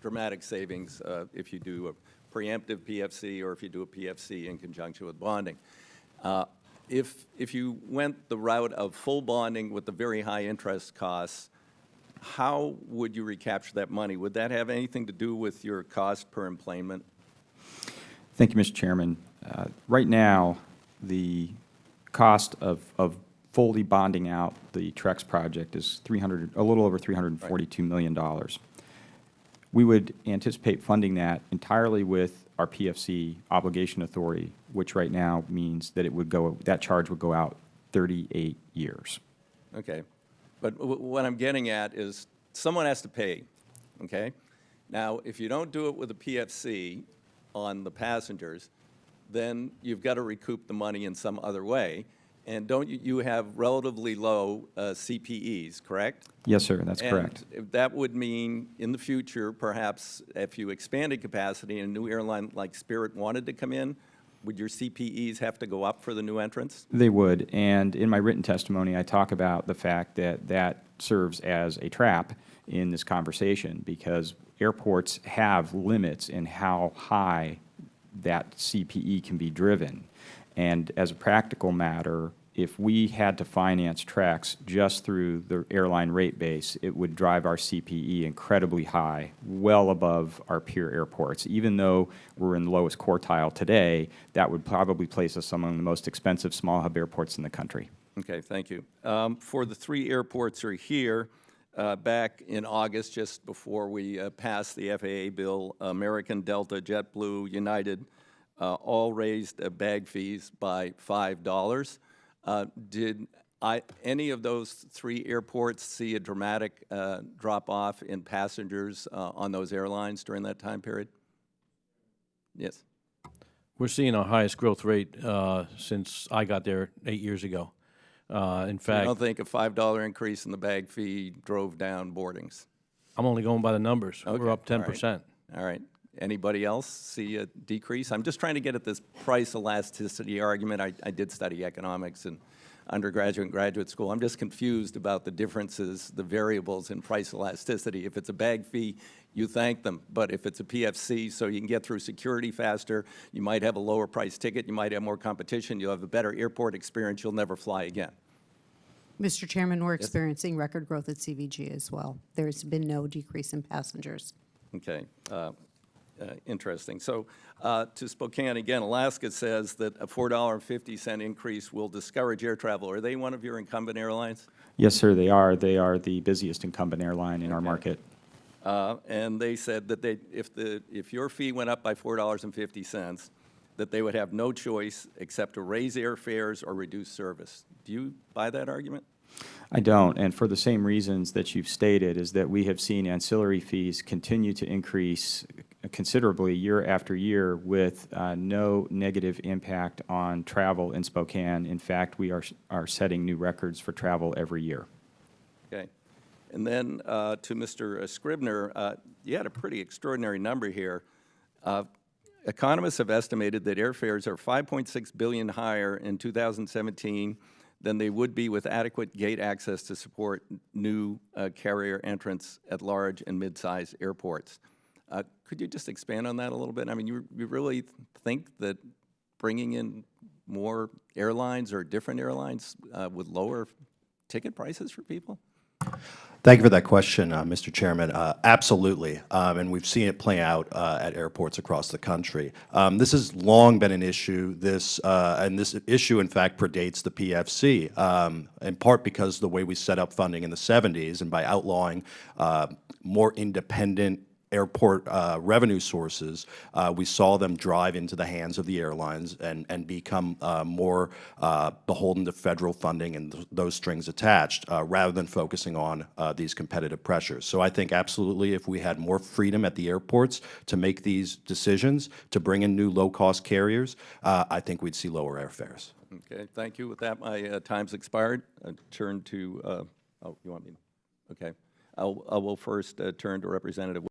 dramatic savings if you do a preemptive PFC or if you do a PFC in conjunction with bonding. If you went the route of full bonding with the very high interest costs, how would you recapture that money? Would that have anything to do with your cost per employment? Thank you, Mr. Chairman. Right now, the cost of fully bonding out the TREX project is a little over $342 million. We would anticipate funding that entirely with our PFC obligation authority, which right now means that that charge would go out 38 years. Okay. But what I'm getting at is someone has to pay, okay? Now, if you don't do it with a PFC on the passengers, then you've got to recoup the money in some other way. And don't you have relatively low CPEs, correct? Yes, sir, that's correct. That would mean in the future, perhaps if you expanded capacity and a new airline like Spirit wanted to come in, would your CPEs have to go up for the new entrants? They would, and in my written testimony, I talk about the fact that that serves as a trap in this conversation because airports have limits in how high that CPE can be driven. And as a practical matter, if we had to finance TREX just through the airline rate base, it would drive our CPE incredibly high, well above our peer airports. Even though we're in the lowest quartile today, that would probably place us among the most expensive small hub airports in the country. Okay, thank you. For the 3 airports that are here, back in August, just before we passed the FAA bill, American, Delta, JetBlue, United, all raised bag fees by $5. Did any of those 3 airports see a dramatic drop-off in passengers on those airlines during that time period? Yes. We're seeing our highest growth rate since I got there 8 years ago. In fact, I don't think a $5 increase in the bag fee drove down boardings. I'm only going by the numbers. Okay. We're up 10%. All right. Anybody else see a decrease? I'm just trying to get at this price elasticity argument. I did study economics in undergraduate and graduate school. I'm just confused about the differences, the variables in price elasticity. If it's a bag fee, you thank them. But if it's a PFC, so you can get through security faster, you might have a lower price ticket, you might have more competition, you'll have a better airport experience, you'll never fly again. Mr. Chairman, we're experiencing record growth at CVG as well. There's been no decrease in passengers. Okay. Interesting. So to Spokane again, Alaska says that a $4.50 increase will discourage air travel. Are they one of your incumbent airlines? Yes, sir, they are. They are the busiest incumbent airline in our market. And they said that if your fee went up by $4.50, that they would have no choice except to raise airfares or reduce service. Do you buy that argument? I don't, and for the same reasons that you've stated, is that we have seen ancillary fees continue to increase considerably year after year with no negative impact on travel in Spokane. In fact, we are setting new records for travel every year. Okay. And then to Mr. Scribner, you had a pretty extraordinary number here. Economists have estimated that airfares are $5.6 billion higher in 2017 than they would be with adequate gate access to support new carrier entrants at large and mid-sized airports. Could you just expand on that a little bit? I mean, you really think that bringing in more airlines or different airlines would lower ticket prices for people? Thank you for that question, Mr. Chairman. Absolutely, and we've seen it play out at airports across the country. This has long been an issue. And this issue, in fact, predates the PFC, in part because the way we set up funding in the 70s and by outlawing more independent airport revenue sources, we saw them drive into the hands of the airlines and become more beholden to federal funding and those strings attached, rather than focusing on these competitive pressures. So I think absolutely if we had more freedom at the airports to make these decisions, to bring in new low-cost carriers, I think we'd see lower airfares. Okay, thank you. With that, my time's expired. Turn to, oh, you want me? Okay. I will first turn to Representative